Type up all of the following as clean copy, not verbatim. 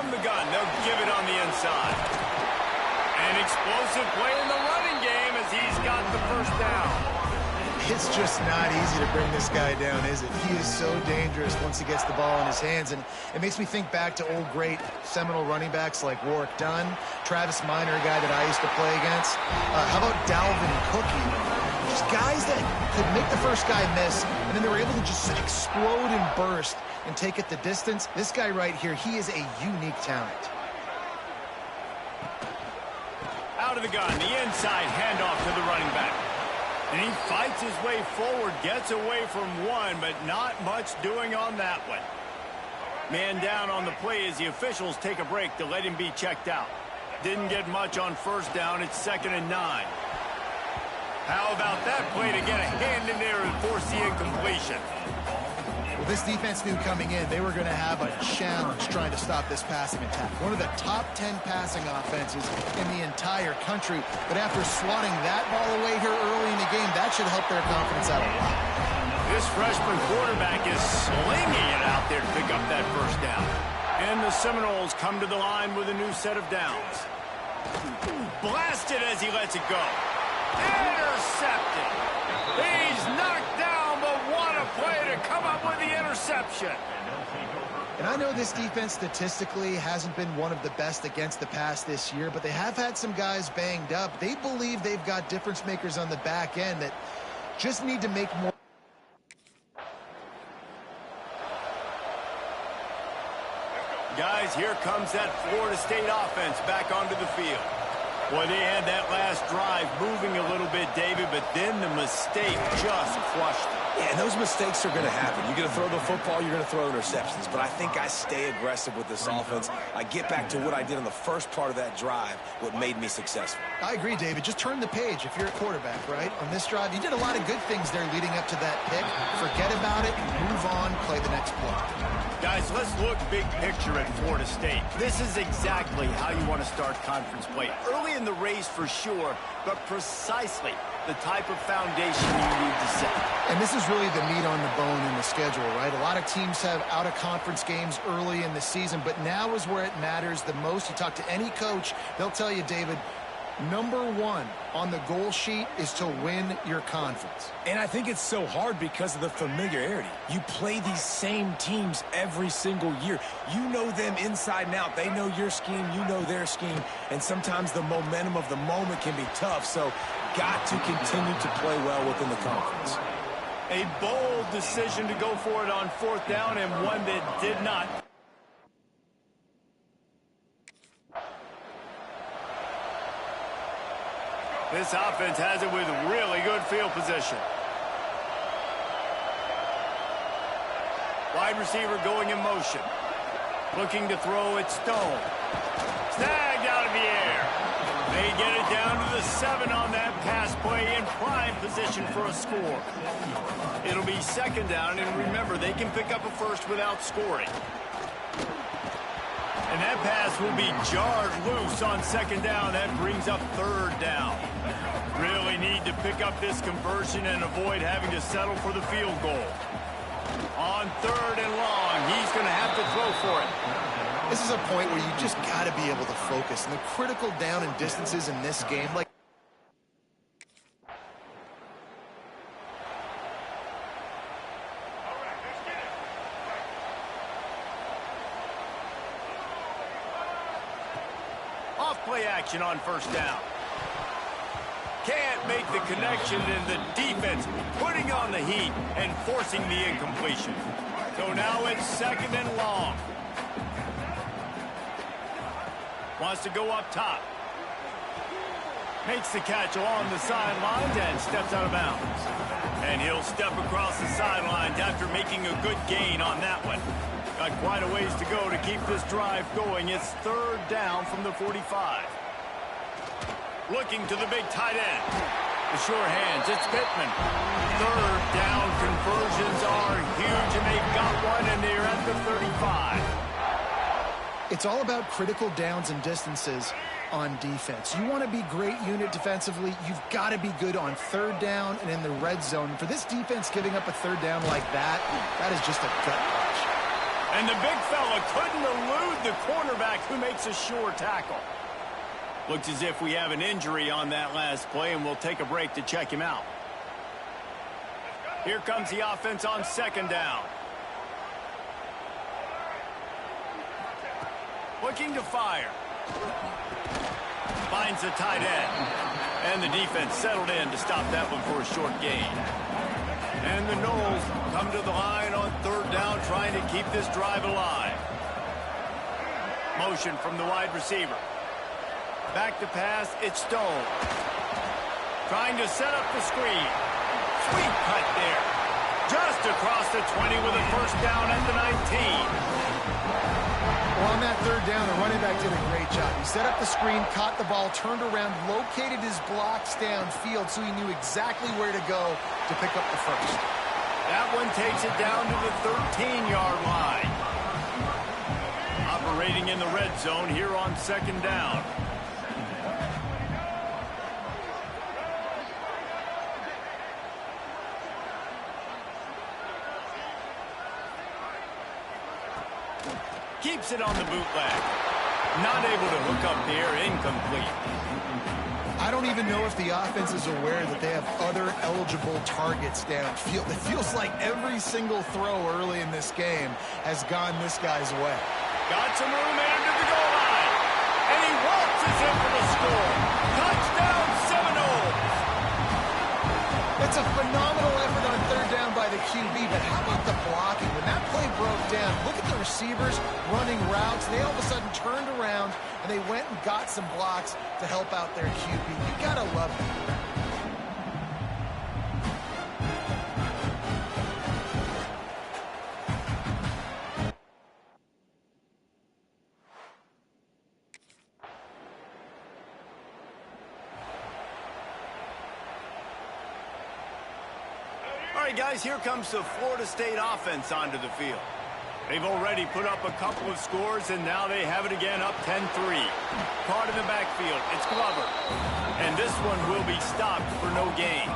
From the gun, they'll give it on the inside. An explosive play in the running game as he's got the first down. It's just not easy to bring this guy down, is it? He is so dangerous once he gets the ball in his hands, and it makes me think back to old great Seminole running backs like Warwick Dunn, Travis Minor, a guy that I used to play against. How about Dalvin Cook even? Just guys that could make the first guy miss, and then they were able to just explode and burst and take it the distance. This guy right here, he is a unique talent. Out of the gun, the inside handoff to the running back. And he fights his way forward, gets away from one, but not much doing on that one. Man down on the play as the officials take a break to let him be checked out. Didn't get much on first down. It's 2nd and 9. How about that play to get a hand in there and force the incompletion? Well, this defense knew coming in they were going to have a challenge trying to stop this passing attack. One of the top 10 passing offenses in the entire country. But after swatting that ball away here early in the game, that should help their confidence out a lot. This freshman quarterback is slinging it out there to pick up that first down. And the Seminoles come to the line with a new set of downs. Blasted as he lets it go. Intercepted. He's knocked down, but what a play to come up with the interception. And I know this defense statistically hasn't been one of the best against the pass this year, but they have had some guys banged up. They believe they've got difference makers on the back end that just need to make more. Guys, here comes that Florida State offense back onto the field. Boy, they had that last drive moving a little bit, David, but then the mistake just crushed them. Yeah, and those mistakes are going to happen. You're going to throw the football, you're going to throw interceptions. But I think I stay aggressive with this offense. I get back to what I did on the first part of that drive, what made me successful. I agree, David. Just turn the page if you're a quarterback, right? On this drive, you did a lot of good things there leading up to that pick. Forget about it, move on, play the next play. Guys, let's look big picture at Florida State. This is exactly how you want to start conference play. Early in the race for sure, but precisely the type of foundation you need to set. And this is really the meat on the bone in the schedule, right? A lot of teams have out-of-conference games early in the season, but now is where it matters the most. You talk to any coach, they'll tell you, David, number one on the goal sheet is to win your conference. And I think it's so hard because of the familiarity. You play these same teams every single year. You know them inside and out. They know your scheme, you know their scheme, and sometimes the momentum of the moment can be tough. So got to continue to play well within the conference. A bold decision to go for it on 4th down, and one that did not. This offense has it with really good field position. Wide receiver going in motion. Looking to throw it, Stone. Snagged out of the air. They get it down to the 7 on that pass play in prime position for a score. It'll be 2nd down, and remember, they can pick up a first without scoring. And that pass will be jarred loose on 2nd down. That brings up 3rd down. Really need to pick up this conversion and avoid having to settle for the field goal. On 3rd and long, he's going to have to throw for it. This is a point where you just got to be able to focus. And the critical down and distances in this game, like off-play action on 1st down. Can't make the connection, and the defense putting on the heat and forcing the incompletion. So now it's 2nd and long. Wants to go up top. Makes the catch along the sidelines and steps out of bounds. And he'll step across the sidelines after making a good gain on that one. Got quite a ways to go to keep this drive going. It's 3rd down from the 45. Looking to the big tight end. The sure hands, it's Pittman. 3rd down conversions are huge, and they've got one, and they're at the 35. it's all about critical downs and distances on defense. You want to be great unit defensively, you've got to be good on 3rd down and in the red zone. For this defense giving up a 3rd down like that, that is just a gut punch. And the big fella couldn't elude the cornerback who makes a sure tackle. Looks as if we have an injury on that last play, and we'll take a break to check him out. Here comes the offense on second down. Looking to fire. Finds the tight end. And the defense settled in to stop that one for a short gain. And the Noles come to the line on third down, trying to keep this drive alive. Motion from the wide receiver. Back to pass, it's Stone. Trying to set up the screen. Sweet cut there. Just across the 20 with a first down at the 19. Well, on that third down, the running back did a great job. He set up the screen, caught the ball, turned around, located his blocks downfield so he knew exactly where to go to pick up the first. That one takes it down to the 13-yard line. Operating in the red zone here on second down. Keeps it on the bootleg. Not able to hook up there, incomplete. I don't even know if the offense is aware that they have other eligible targets downfield. It feels like every single throw early in this game has gone this guy's way. Got some room into the goal line. And he waltzes in for the score. Touchdown Seminoles. It's a phenomenal effort on third down by the QB, but how about the blocking? When that play broke down, look at the receivers running routes. They all of a sudden turned around, and they went and got some blocks to help out their QB. You gotta love it. All right, guys, here comes the Florida State offense onto the field. They've already put up a couple of scores, and now they have it again up 10-3. Caught in the backfield. It's Glover. And this one will be stopped for no gain.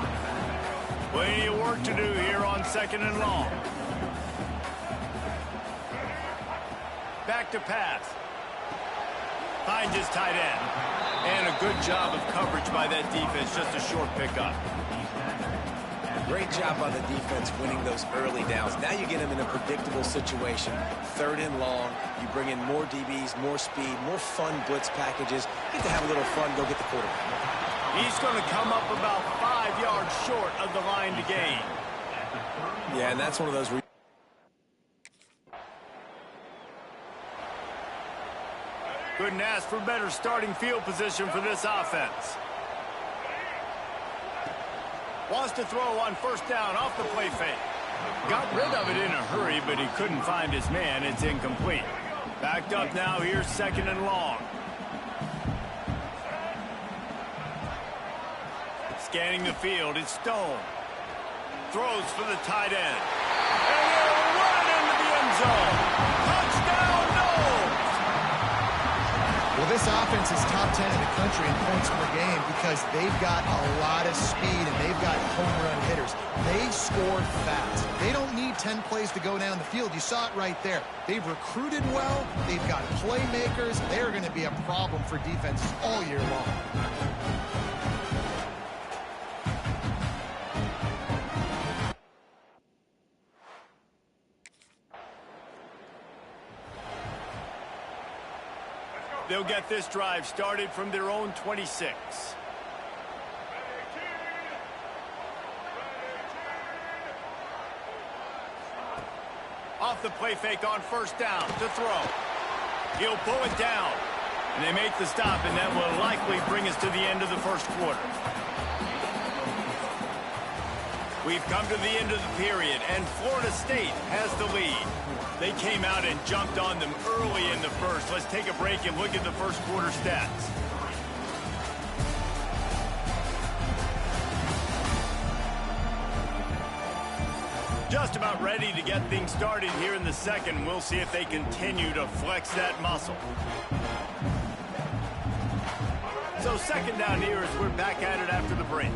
Plenty of work to do here on second and long. Back to pass. Finds his tight end. And a good job of coverage by that defense. Just a short pickup. Great job by the defense winning those early downs. Now you get them in a predictable situation. Third and long. You bring in more DBs, more speed, more fun blitz packages. You get to have a little fun, go get the quarterback. He's going to come up about 5 yards short of the line to gain. Yeah, and that's one of those... Couldn't ask for better starting field position for this offense. Wants to throw on first down off the play fake. Got rid of it in a hurry, but he couldn't find his man. It's incomplete. Backed up now. Here's second and long. Scanning the field. It's Stone. Throws for the tight end. And he'll run into the end zone. Touchdown, Noles! Well, this offense is top 10 in the country in points per game because they've got a lot of speed and they've got home run hitters. They score fast. They don't need 10 plays to go down the field. You saw it right there. They've recruited well. They've got playmakers. They're going to be a problem for defenses all year long. They'll get this drive started from their own 26. Off the play fake on first down to throw. He'll pull it down. And they make the stop, and that will likely bring us to the end of the first quarter. We've come to the end of the period, and Florida State has the lead. They came out and jumped on them early in the first. Let's take a break and look at the first quarter stats. Just about ready to get things started here in the second. We'll see if they continue to flex that muscle. So second down here as we're back at it after the break.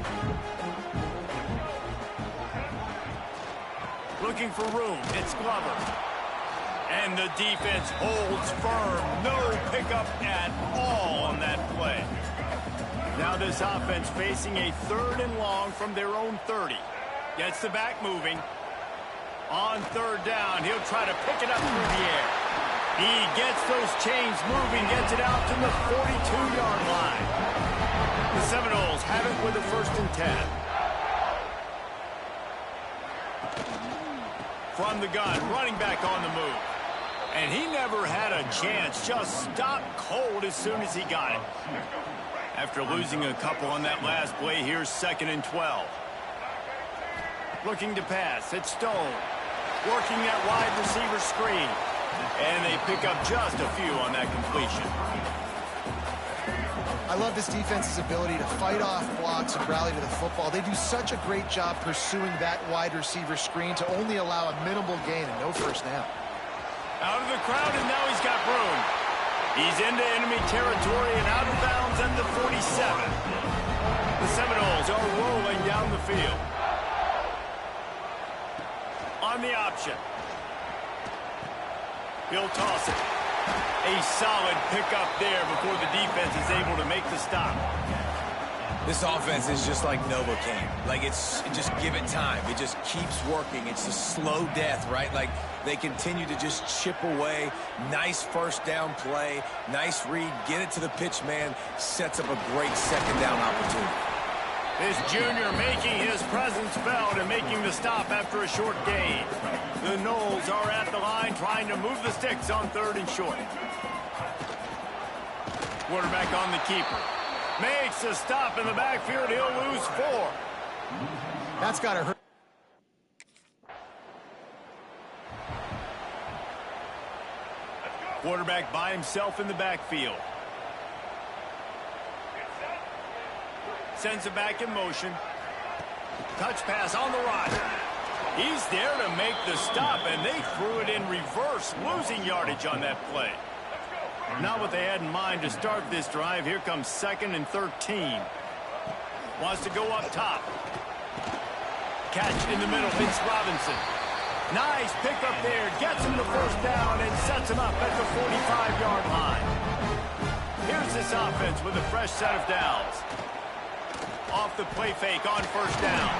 Looking for room. It's Glover. And the defense holds firm. No pickup at all on that play. Now this offense facing a 3rd and long from their own 30. Gets the back moving. On 3rd down, he'll try to pick it up through the air. He gets those chains moving, gets it out to the 42-yard line. The Seminoles have it with a 1st and 10. From the gun, running back on the move. And he never had a chance, just stopped cold as soon as he got it. After losing a couple on that last play, here's 2nd and 12. Looking to pass, it's Stone. Working that wide receiver screen. And they pick up just a few on that completion. I love this defense's ability to fight off blocks and rally to the football. They do such a great job pursuing that wide receiver screen to only allow a minimal gain and no 1st down. Out of the crowd, and now he's got room. He's into enemy territory and out of bounds at the 47. The Seminoles are rolling down the field. On the option. He'll toss it. A solid pickup there before the defense is able to make the stop. This offense is just like Novocaine. Like, just give it time. It just keeps working. It's a slow death, right? Like, they continue to just chip away. Nice 1st down play. Nice read. Get it to the pitch man. Sets up a great 2nd down opportunity. This junior making his presence felt and making the stop after a short gain. The Noles are at the line trying to move the sticks on 3rd and short. Quarterback on the keeper. Makes a stop in the backfield. He'll lose 4. That's got to hurt. Quarterback by himself in the backfield. Sends it back in motion. Touch pass on the run. He's there to make the stop, and they threw it in reverse, losing yardage on that play. Not what they had in mind to start this drive. Here comes 2nd and 13. Wants to go up top. Catch in the middle. It's Robinson. Nice pickup there. Gets him the 1st down and sets him up at the 45-yard line. Here's this offense with a fresh set of downs. Off the play fake on 1st down.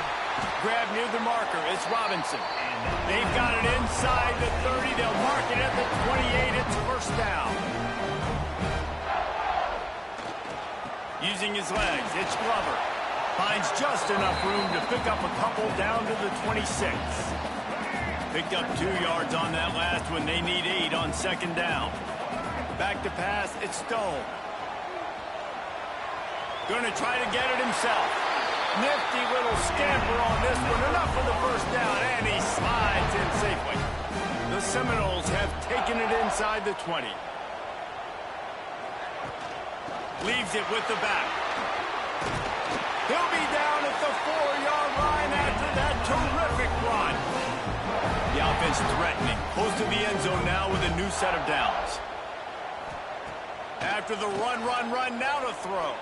Grab near the marker. It's Robinson. They've got it inside the 30. They'll mark it at the 28. It's 1st down. Using his legs, it's Glover. Finds just enough room to pick up a couple down to the 26. Picked up 2 yards on that last one. They need 8 on 2nd down. Back to pass, it's Stone. Going to try to get it himself. Nifty little scamper on this one. Enough for the 1st down, and he slides in safely. The Seminoles have taken it inside the 20. Leaves it with the back. He'll be down at the 4-yard line after that terrific run. The offense threatening. Close to the end zone now with a new set of downs. After the run, now to throw.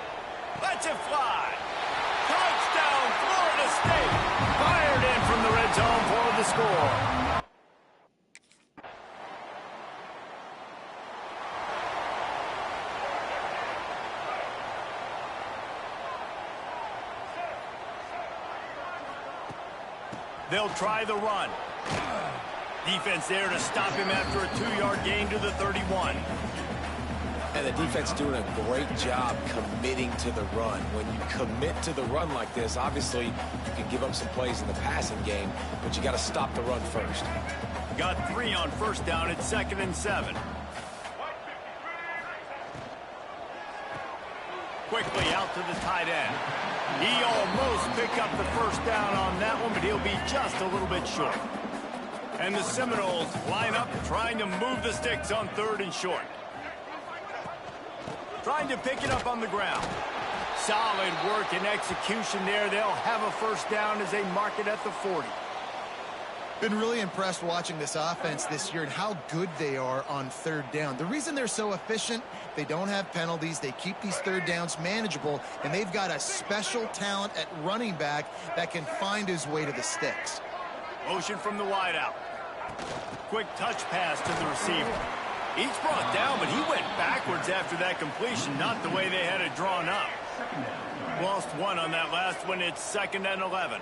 Lets it fly. Touchdown, Florida State. Fired in from the red zone for the score. They'll try the run. Defense there to stop him after a 2-yard gain to the 31. And the defense doing a great job committing to the run. When you commit to the run like this, obviously you can give up some plays in the passing game, but you got to stop the run first. Got 3 on 1st down at 2nd and 7. Quickly out to the tight end. He almost picked up the 1st down on that one, but he'll be just a little bit short. And the Seminoles line up trying to move the sticks on 3rd and short. Trying to pick it up on the ground. Solid work and execution there. They'll have a 1st down as they mark it at the 40. Been really impressed watching this offense this year and how good they are on 3rd down. The reason they're so efficient, they don't have penalties. They keep these 3rd downs manageable, and they've got a special talent at running back that can find his way to the sticks. Motion from the wideout. Quick touch pass to the receiver. Each brought down, but he went backwards after that completion, not the way they had it drawn up. Lost one on that last one. It's 2nd and 11.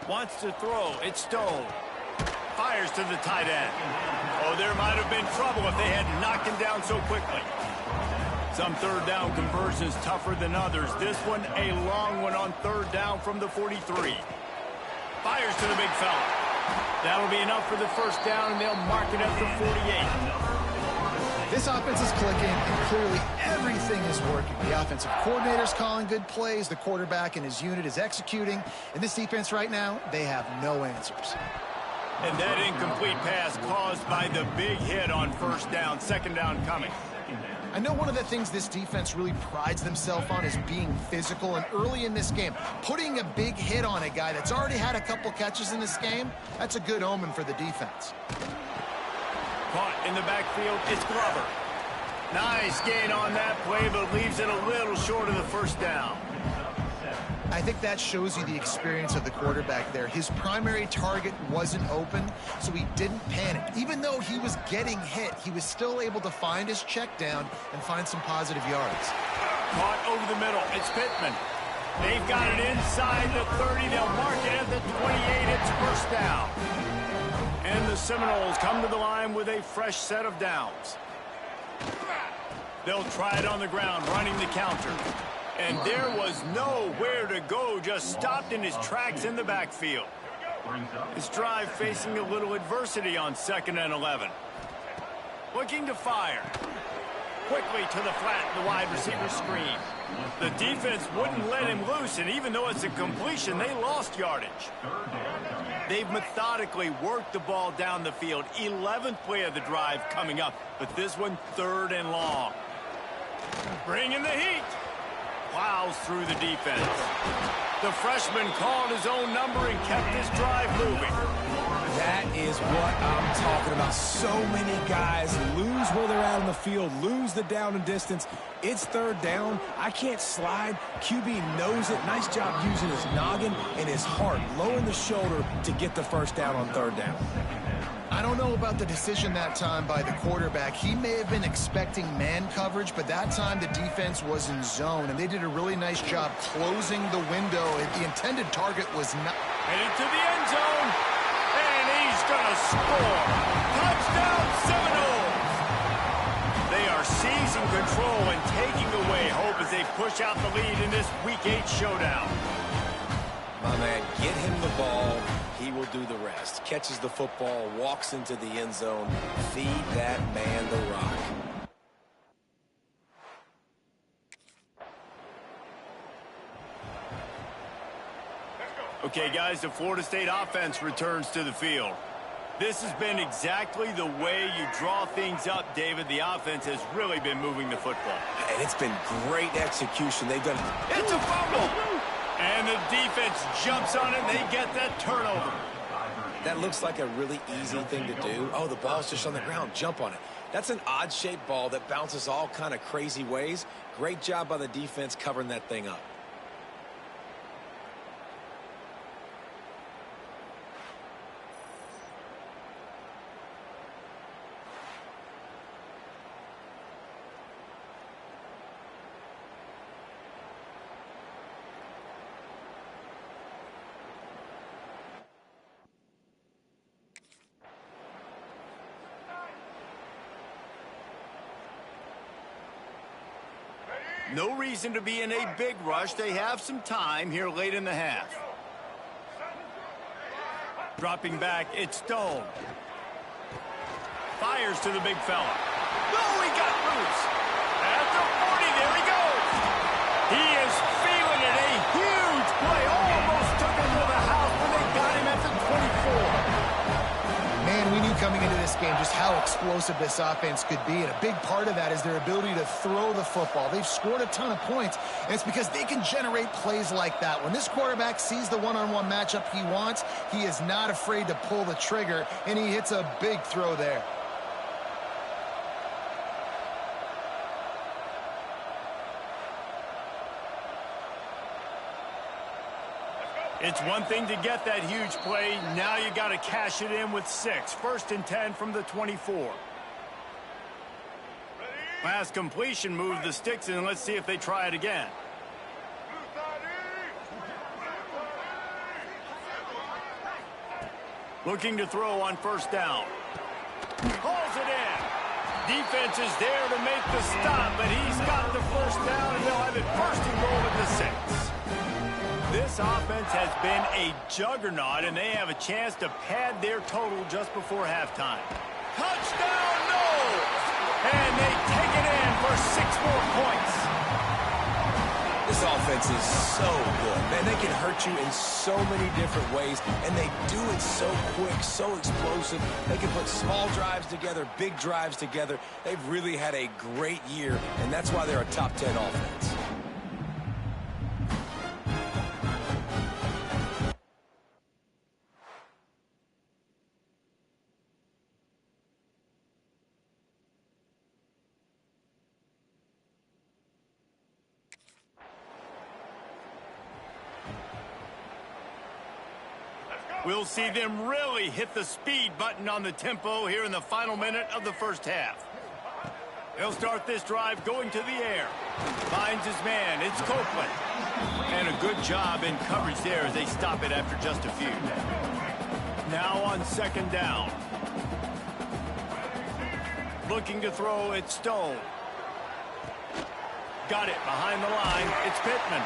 Wants to throw. It's Stone. Fires to the tight end. Oh, there might have been trouble if they hadn't knocked him down so quickly. Some third down conversions tougher than others. This one, a long one on 3rd down from the 43. Fires to the big fella. That'll be enough for the 1st down, and they'll mark it at the 48. This offense is clicking, and clearly everything is working. The offensive coordinator's calling good plays. The quarterback and his unit is executing. In this defense right now, they have no answers. And that incomplete pass caused by the big hit on 1st down. 2nd down coming. I know one of the things this defense really prides themselves on is being physical, and early in this game, putting a big hit on a guy that's already had a couple catches in this game, that's a good omen for the defense. Caught in the backfield, it's Glover. Nice gain on that play, but leaves it a little short of the 1st down. I think that shows you the experience of the quarterback there. His primary target wasn't open, so he didn't panic. Even though he was getting hit, he was still able to find his check down and find some positive yards. Caught over the middle. It's Pittman. They've got it inside the 30. They'll mark it at the 28. It's 1st down. And the Seminoles come to the line with a fresh set of downs. They'll try it on the ground, running the counter. And there was nowhere to go, just stopped in his tracks in the backfield. His drive facing a little adversity on 2nd and 11. Looking to fire. Quickly to the flat, the wide receiver screen. The defense wouldn't let him loose, and even though it's a completion, they lost yardage. They've methodically worked the ball down the field. 11th play of the drive coming up, but this one 3rd and long. Bringing the heat. Plows through the defense. The freshman called his own number and kept his drive moving. That is what I'm talking about. So many guys lose where they're at on the field, lose the down and distance. It's 3rd down. I can't slide. QB knows it. Nice job using his noggin and his heart, lowering the shoulder to get the 1st down on 3rd down. I don't know about the decision that time by the quarterback. He may have been expecting man coverage, but that time the defense was in zone, and they did a really nice job closing the window. The intended target was not... Headed to the end zone, and he's going to score. Touchdown Seminoles! They are seizing control and taking away hope as they push out the lead in this Week 8 showdown. My man, get him the ball. He will do the rest. Catches the football, walks into the end zone. Feed that man the rock. Okay, guys, the Florida State offense returns to the field. This has been exactly the way you draw things up, David. The offense has really been moving the football. And it's been great execution. They've done... It's a fumble! And the defense jumps on it, and they get that turnover. That looks like a really easy thing to do. Oh, the ball's just on the ground. Jump on it. That's an odd-shaped ball that bounces all kind of crazy ways. Great job by the defense covering that thing up. No reason to be in a big rush. They have some time here late in the half. Dropping back, it's Stone. Fires to the big fella. Oh, he got loose. At the 40, there he goes. He is feeling it. A huge play. Almost took him to the house, but they got him at the 24. Man, we knew coming into this game just how explosive this offense could be, and a big part of that is their ability to throw the football. They've scored a ton of points, and it's because they can generate plays like that. When this quarterback sees the one-on-one matchup he wants, he is not afraid to pull the trigger, and he hits a big throw there. It's one thing to get that huge play. Now you got to cash it in with 6. 1st and 10 from the 24. Last completion moved the sticks in. Let's see if they try it again. Looking to throw on 1st down. Hauls it in. Defense is there to make the stop, but he's got the 1st down, and they'll have it 1st and goal at the 6. This offense has been a juggernaut, and they have a chance to pad their total just before halftime. Touchdown, no! And they take it in for 6 more points. This offense is so good. Man, they can hurt you in so many different ways, and they do it so quick, so explosive. They can put small drives together, big drives together. They've really had a great year, and that's why they're a top 10 offense. We'll see them really hit the speed button on the tempo here in the final minute of the 1st half. They'll start this drive going to the air. Finds his man. It's Copeland. And a good job in coverage there as they stop it after just a few. Now on 2nd down. Looking to throw, it's Stone. Got it behind the line. It's Pittman.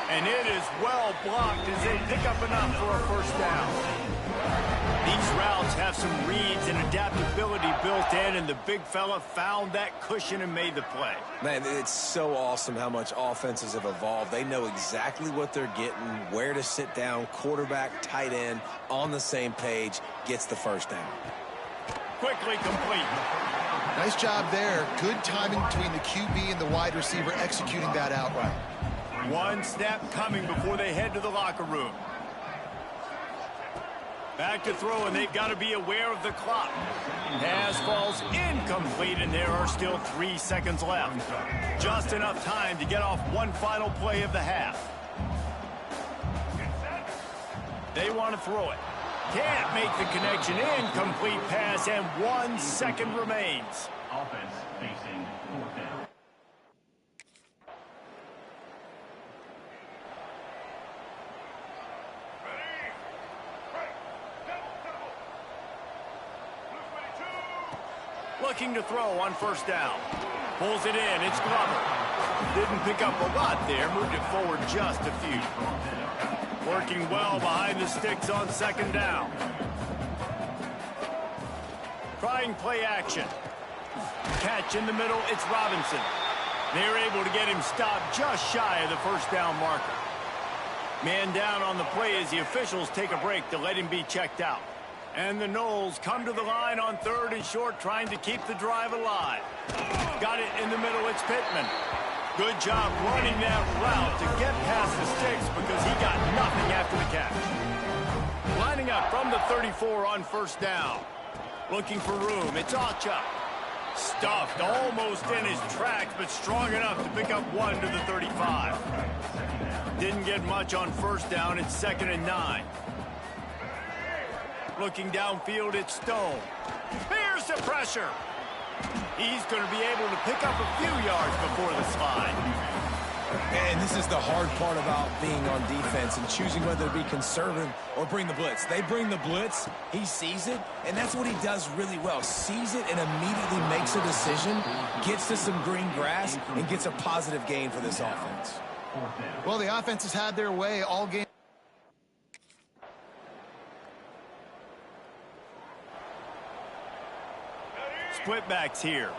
And it is well blocked as they pick up enough for a 1st down. These routes have some reads and adaptability built in, and the big fella found that cushion and made the play. Man, it's so awesome how much offenses have evolved. They know exactly what they're getting, where to sit down, quarterback, tight end, on the same page, gets the 1st down. Quickly complete. Nice job there. Good timing between the QB and the wide receiver executing that outright. One snap coming before they head to the locker room. Back to throw, and they've got to be aware of the clock. Pass falls incomplete, and there are still 3 seconds left. Just enough time to get off one final play of the half. They want to throw it. Can't make the connection. Incomplete pass, and 1 second remains. Offense facing 4th down. Looking to throw on 1st down. Pulls it in. It's Glover. Didn't pick up a lot there. Moved it forward just a few. Working well behind the sticks on 2nd down. Trying play action. Catch in the middle. It's Robinson. They're able to get him stopped just shy of the 1st down marker. Man down on the play as the officials take a break to let him be checked out. And the Noles come to the line on 3rd and short, trying to keep the drive alive. Got it in the middle. It's Pittman. Good job running that route to get past the sticks because he got nothing after the catch. Lining up from the 34 on 1st down. Looking for room. It's Ocha. Stuffed almost in his tracks, but strong enough to pick up 1 to the 35. Didn't get much on 1st down. It's 2nd and 9. Looking downfield, it's Stone. Here's the pressure. He's going to be able to pick up a few yards before the slide. And this is the hard part about being on defense and choosing whether to be conservative or bring the blitz. They bring the blitz, he sees it, and that's what he does really well. Sees it and immediately makes a decision, gets to some green grass, and gets a positive gain for this offense. Well, the offense has had their way all game. Split backs here.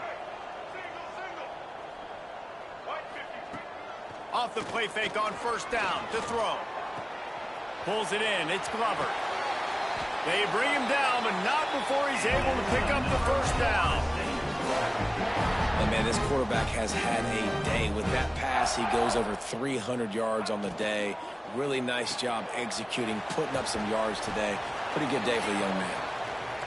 Off the play fake on 1st down to throw. Pulls it in. It's Glover. They bring him down, but not before he's able to pick up the 1st down. And man, this quarterback has had a day. With that pass, he goes over 300 yards on the day. Really nice job executing, putting up some yards today. Pretty good day for the young man.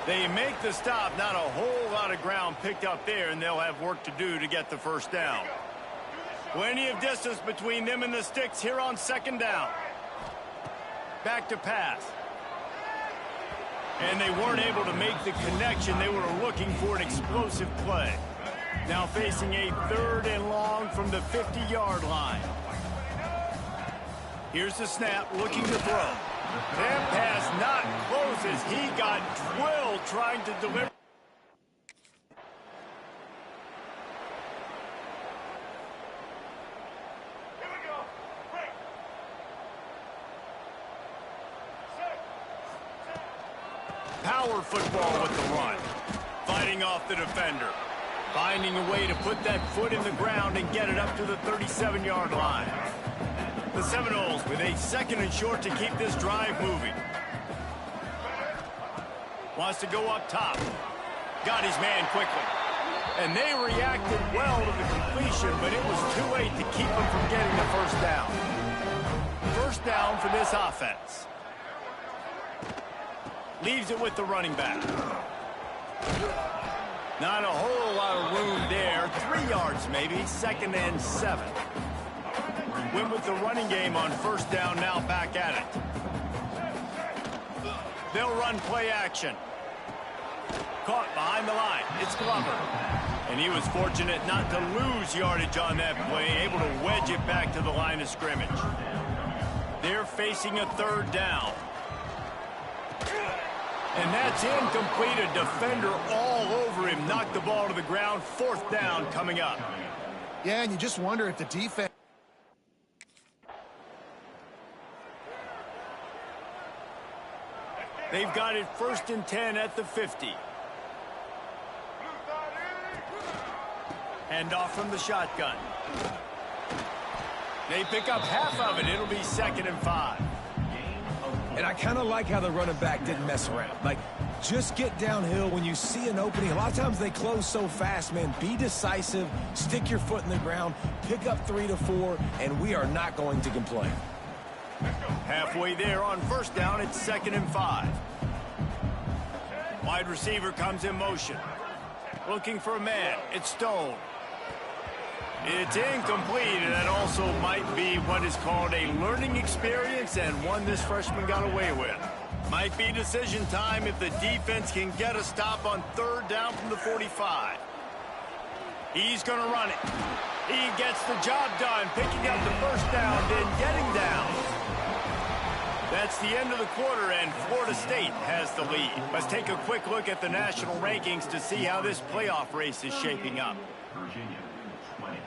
They make the stop. Not a whole lot of ground picked up there, and they'll have work to do to get the 1st down. Plenty of distance between them and the sticks here on 2nd down. Back to pass. And they weren't able to make the connection. They were looking for an explosive play. Now facing a 3rd and long from the 50-yard line. Here's the snap, looking to throw. That pass not close as he got drilled trying to deliver. Power football with the run. Fighting off the defender. Finding a way to put that foot in the ground and get it up to the 37-yard line. The Seminoles with a 2nd and short to keep this drive moving. Wants to go up top. Got his man quickly. And they reacted well to the completion, but it was too late to keep them from getting the first down. First down for this offense. Leaves it with the running back. Not a whole lot of room there. 3 yards maybe. 2nd and 7. Win with the running game on first down, now back at it. They'll run play action. Caught behind the line. It's Glover. And he was fortunate not to lose yardage on that play, able to wedge it back to the line of scrimmage. They're facing a 3rd down. And that's incomplete. A defender all over him. Knocked the ball to the ground. 4th down coming up. Yeah, and you just wonder if the defense... They've got it 1st and 10 at the 50. Hand off from the shotgun. They pick up half of it. It'll be 2nd and 5. And I kind of like how the running back didn't mess around. Like, just get downhill when you see an opening. A lot of times they close so fast, man. Be decisive, stick your foot in the ground, pick up 3 to 4, and we are not going to complain. Halfway there on first down, it's 2nd and 5. Wide receiver comes in motion. Looking for a man. It's Stone. It's incomplete, and that also might be what is called a learning experience and one this freshman got away with. Might be decision time if the defense can get a stop on 3rd down from the 45. He's going to run it. He gets the job done, picking up the first down, then getting down. That's the end of the quarter, and Florida State has the lead. Let's take a quick look at the national rankings to see how this playoff race is shaping up. Virginia, 20.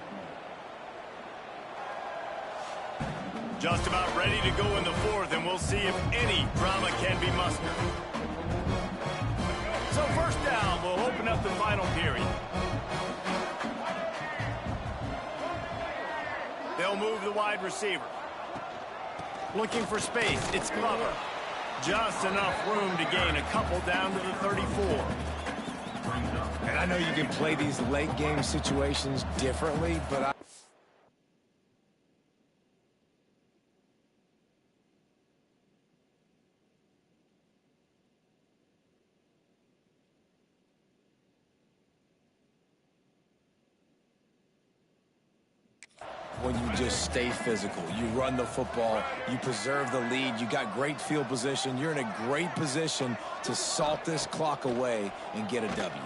Just about ready to go in the 4th, and we'll see if any drama can be mustered. So first down will open up the final period. They'll move the wide receiver. Looking for space, it's Glover. Just enough room to gain a couple down to the 34. And I know you can play these late game situations differently, but when you just stay physical, you run the football, you preserve the lead, you got great field position, you're in a great position to salt this clock away and get a W.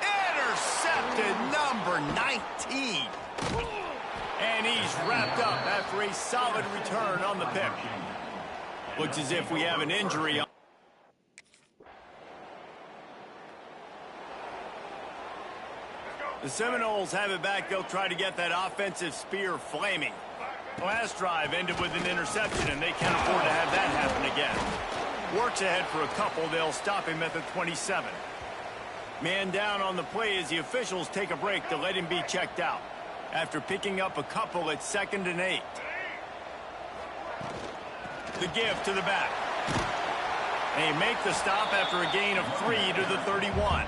Intercepted, number 19. And he's wrapped up after a solid return on the pick. Looks as if we have an injury on. The Seminoles have it back. They'll try to get that offensive spear flaming. Last drive ended with an interception, and they can't afford to have that happen again. Works ahead for a couple. They'll stop him at the 27. Man down on the play as the officials take a break to let him be checked out. After picking up a couple at 2nd and 8. The give to the back. They make the stop after a gain of 3 to the 31.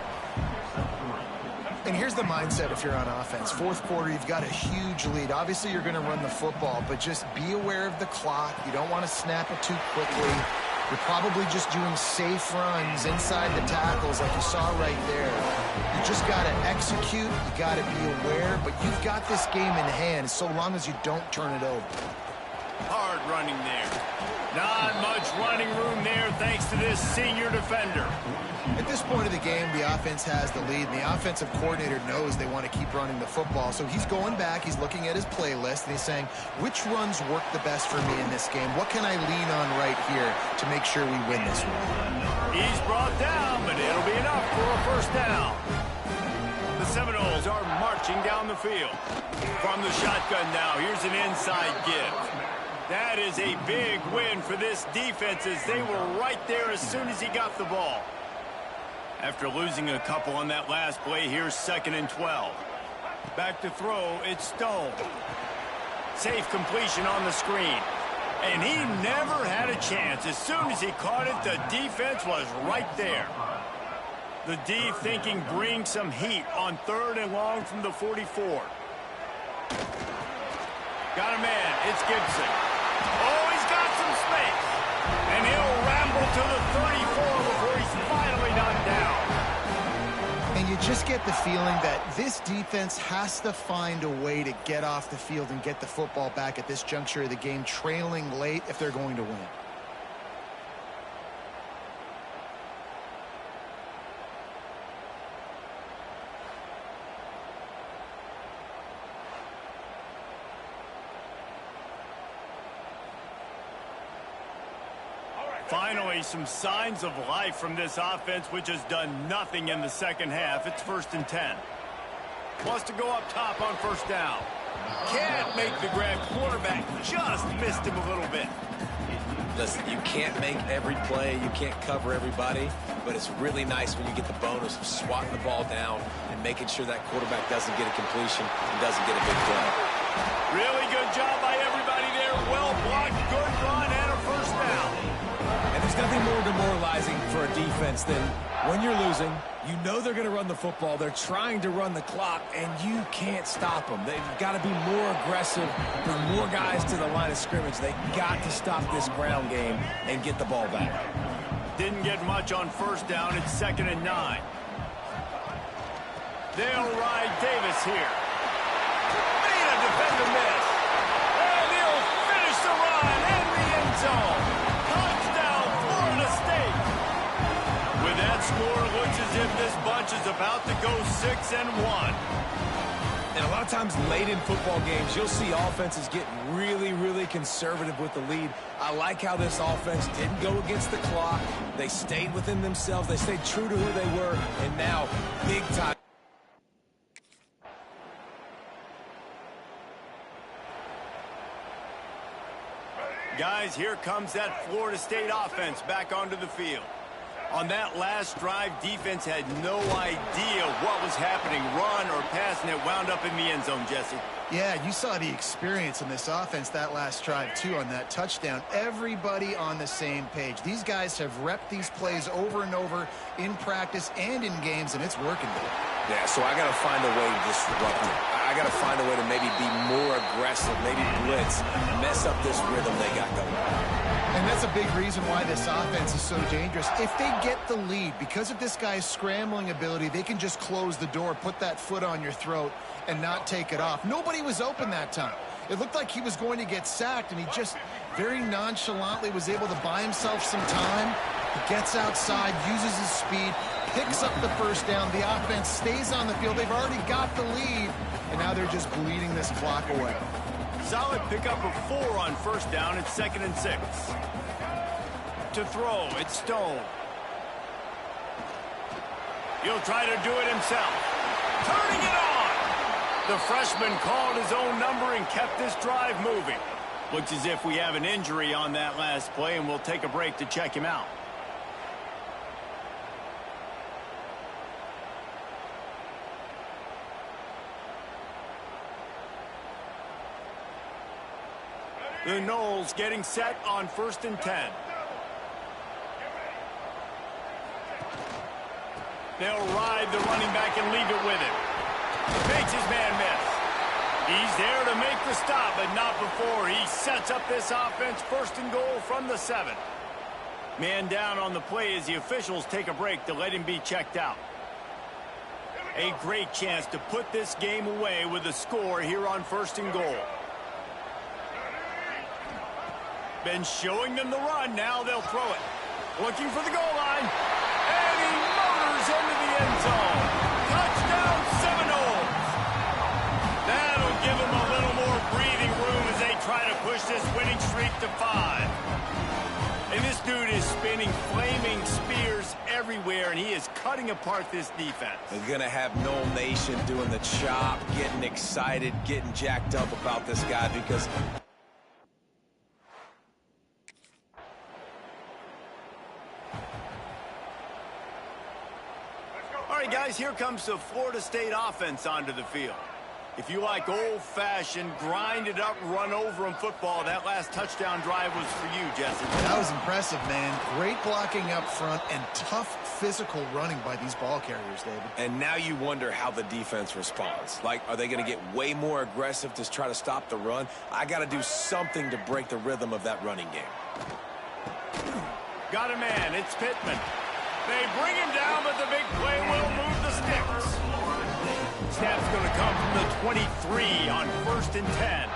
And here's the mindset if you're on offense. 4th quarter, you've got a huge lead. Obviously, you're going to run the football, but just be aware of the clock. You don't want to snap it too quickly. You're probably just doing safe runs inside the tackles like you saw right there. You just got to execute. You got to be aware, but you've got this game in hand so long as you don't turn it over. Hard running there. Not much running room there thanks to this senior defender. At this point of the game, the offense has the lead, and the offensive coordinator knows they want to keep running the football. So he's going back, he's looking at his playlist, and he's saying, which runs work the best for me in this game? What can I lean on right here to make sure we win this one? He's brought down, but it'll be enough for a first down. The Seminoles are marching down the field. From the shotgun now, here's an inside give. That is a big win for this defense as they were right there as soon as he got the ball. After losing a couple on that last play, here's 2nd and 12. Back to throw, it's Stone. Safe completion on the screen. And he never had a chance. As soon as he caught it, the defense was right there. The D thinking bring some heat on 3rd and long from the 44. Got a man, it's Gibson. Oh, he's got some space. And he'll ramble to the 34 before he's finally knocked down. And you just get the feeling that this defense has to find a way to get off the field and get the football back at this juncture of the game, trailing late if they're going to win. Finally, some signs of life from this offense, which has done nothing in the second half. It's 1st and 10. Wants to go up top on first down. Can't make the grab. Quarterback just missed him a little bit. Listen, you can't make every play, you can't cover everybody, but it's really nice when you get the bonus of swatting the ball down and making sure that quarterback doesn't get a completion and doesn't get a big play. Really good job by everybody there. Well blocked, good run, and a first down. And there's nothing more demoralizing for a defense than when you're losing, you know they're going to run the football, they're trying to run the clock, and you can't stop them. They've got to be more aggressive, bring more guys to the line of scrimmage. They've got to stop this ground game and get the ball back. Didn't get much on first down. It's 2nd and 9. They'll ride Davis here. Made a defender miss. And he'll finish the run in the end zone. Touchdown, Florida State. With that score, it looks as if this bunch is about to go 6-1. And a lot of times late in football games, you'll see offenses get really, really conservative with the lead. I like how this offense didn't go against the clock. They stayed within themselves. They stayed true to who they were. And now, big time. Guys, here comes that Florida State offense back onto the field. On that last drive, defense had no idea what was happening, run or pass, and it wound up in the end zone, Jesse. Yeah, you saw the experience in this offense that last drive, too, on that touchdown. Everybody on the same page. These guys have repped these plays over and over in practice and in games, and it's working. Yeah, so I got to find a way to disrupt it. I got to find a way to maybe be more aggressive, maybe blitz, mess up this rhythm they got going. And that's a big reason why this offense is so dangerous. If they get the lead, because of this guy's scrambling ability, they can just close the door, put that foot on your throat, and not take it off. Nobody was open that time. It looked like he was going to get sacked, and he just very nonchalantly was able to buy himself some time. He gets outside, uses his speed, picks up the first down. The offense stays on the field. They've already got the lead, and now they're just bleeding this clock away. Solid pickup of 4 on first down. It's 2nd and 6. To throw, it's Stone. He'll try to do it himself. Turning it on. The freshman called his own number and kept this drive moving. Looks as if we have an injury on that last play, and we'll take a break to check him out. The Noles getting set on 1st and 10. They'll ride the running back and leave it with him. Makes his man miss. He's there to make the stop, but not before he sets up this offense. 1st and goal from the 7. Man down on the play as the officials take a break to let him be checked out. A great chance to put this game away with a score here on 1st and goal. Been showing them the run. Now they'll throw it. Looking for the goal line. And he motors into the end zone. Touchdown Seminoles. That'll give them a little more breathing room as they try to push this winning streak to 5. And this dude is spinning flaming spears everywhere, and he is cutting apart this defense. They're going to have Noel Nation doing the chop, getting excited, getting jacked up about this guy because... All right, guys, here comes the Florida State offense onto the field. If you like old-fashioned, grind-it-up, run-over-'em football, that last touchdown drive was for you, Jesse. That was impressive, man. Great blocking up front and tough physical running by these ball carriers, David. And now you wonder how the defense responds. Like, are they going to get way more aggressive to try to stop the run? I got to do something to break the rhythm of that running game. Got a man. It's Pittman. They bring him down, but the big play will move the sticks. Snap's going to come from the 23 on 1st and 10.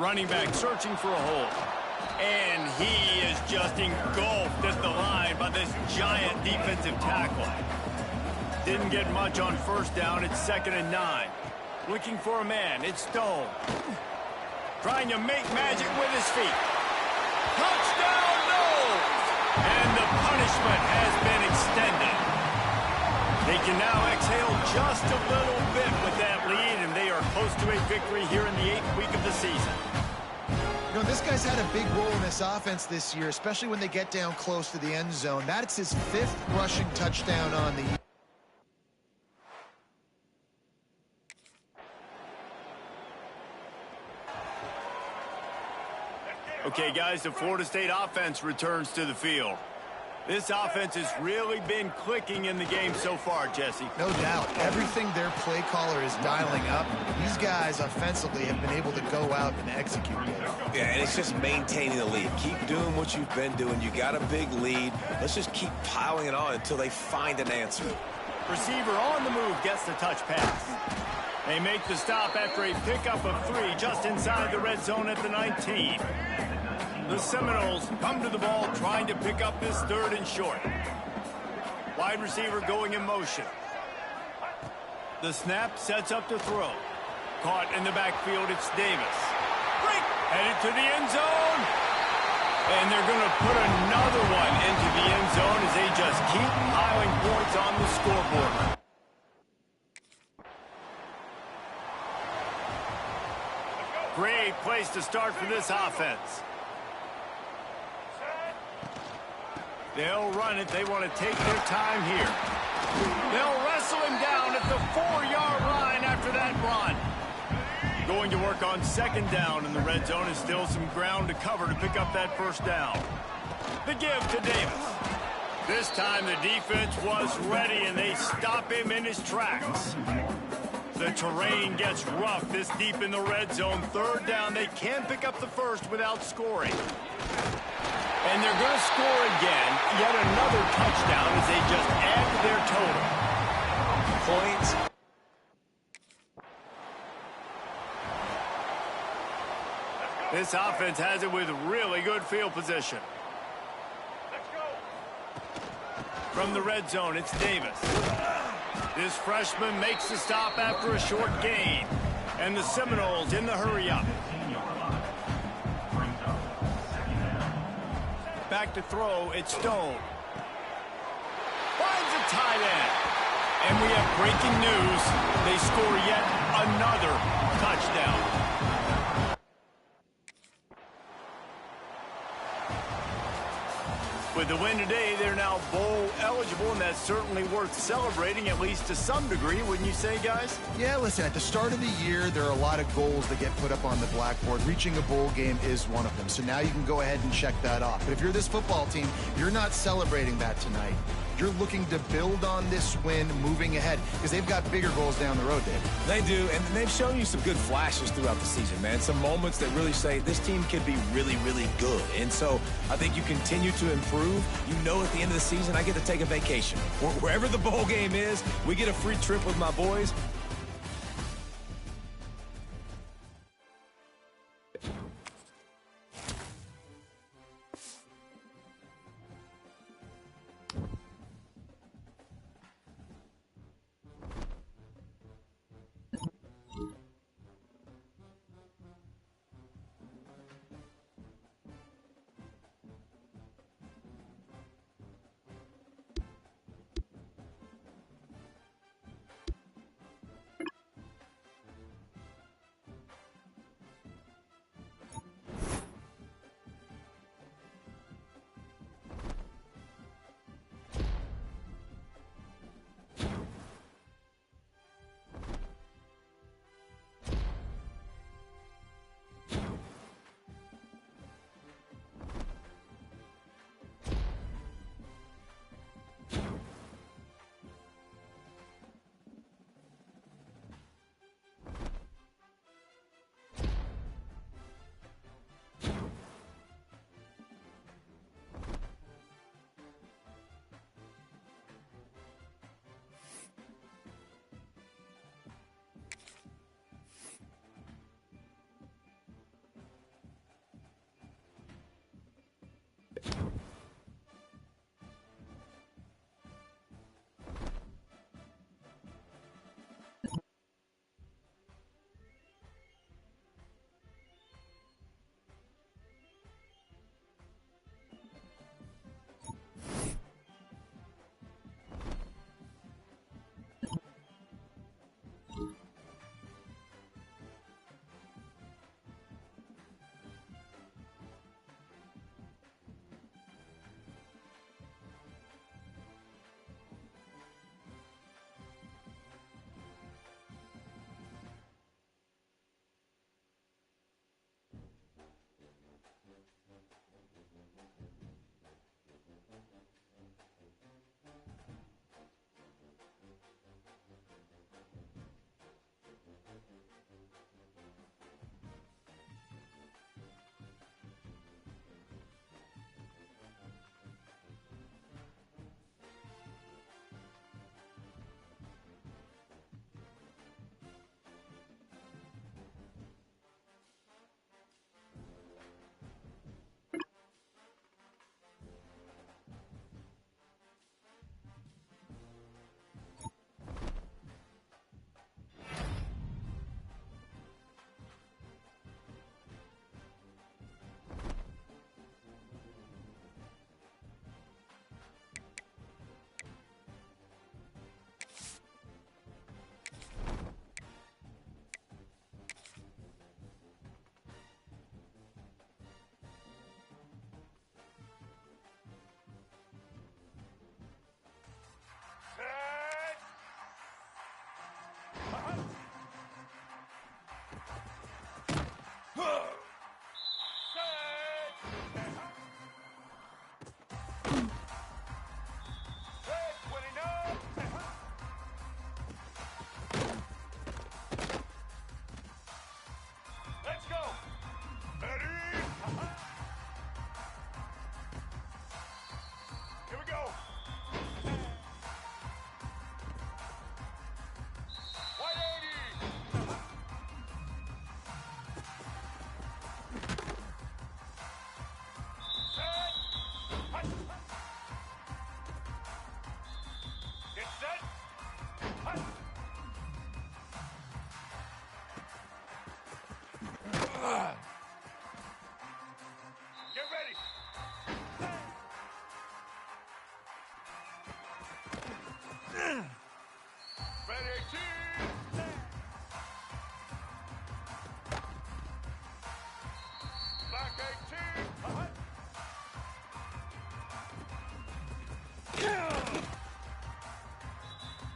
Running back searching for a hole. And he is just engulfed at the line by this giant defensive tackle. Didn't get much on 1st down. It's 2nd and 9. Looking for a man. It's Stone. Trying to make magic with his feet. Touchdown, no! And the punishment has been extended. They can now exhale just a little bit with that lead, and they are close to a victory here in the 8th week of the season. You know, this guy's had a big role in this offense this year, especially when they get down close to the end zone. That's his 5th rushing touchdown on the year. Okay, guys, the Florida State offense returns to the field. This offense has really been clicking in the game so far, Jesse. No doubt. Everything their play caller is dialing up, these guys offensively have been able to go out and execute it. Yeah, and it's just maintaining the lead. Keep doing what you've been doing. You got a big lead. Let's just keep piling it on until they find an answer. Receiver on the move gets the touch pass. They make the stop after a pickup of 3 just inside the red zone at the 19. The Seminoles come to the ball trying to pick up this 3rd and short. Wide receiver going in motion. The snap sets up to throw. Caught in the backfield, it's Davis. Break! Headed to the end zone. And they're going to put another one into the end zone as they just keep piling points on the scoreboard. Great place to start for this offense. They'll run it. They want to take their time here. They'll wrestle him down at the 4-yard line after that run. Going to work on 2nd down in the red zone. Is still some ground to cover to pick up that 1st down. The give to Davis. This time the defense was ready, and they stop him in his tracks. The terrain gets rough this deep in the red zone. 3rd down. They can pick up the 1st without scoring. And they're going to score again. Yet another touchdown as they just add to their total. Points. This offense has it with really good field position. From the red zone, it's Davis. This freshman makes the stop after a short gain. And the Seminoles in the hurry-up. Back to throw, it's Stone. Finds a tight end. And we have breaking news. They score yet another touchdown. With the win today, they're now bowl eligible, and that's certainly worth celebrating, at least to some degree, wouldn't you say, guys? Yeah, listen, at the start of the year, there are a lot of goals that get put up on the blackboard. Reaching a bowl game is one of them. So now you can go ahead and check that off. But if you're this football team, you're not celebrating that tonight. You're looking to build on this win moving ahead because they've got bigger goals down the road, Dave. They do, and they've shown you some good flashes throughout the season, man. Some moments that really say this team could be really, really good. And so I think you continue to improve. You know at the end of the season, I get to take a vacation. Wherever the bowl game is, we get a free trip with my boys.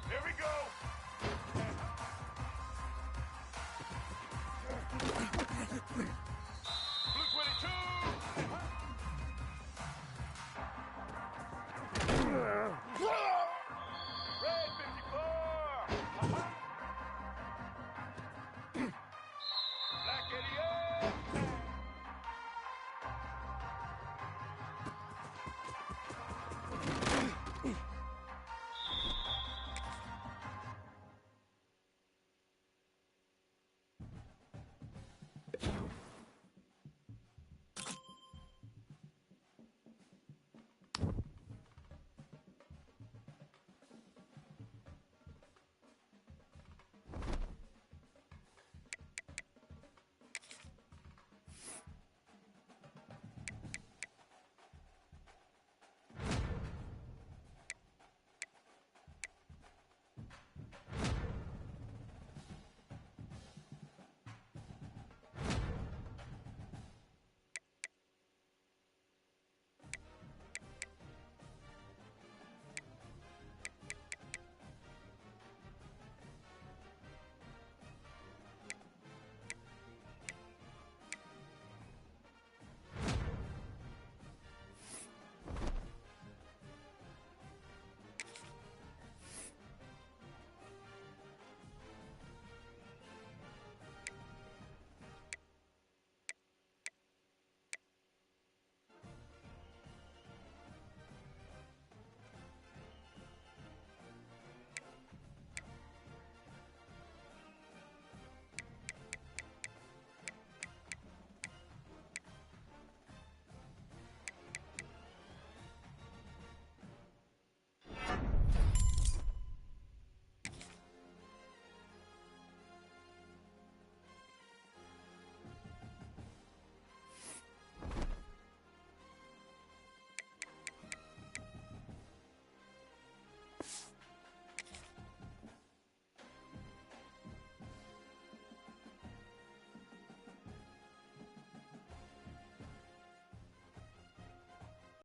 Here we go. Blue 22. Red 54. Black 88.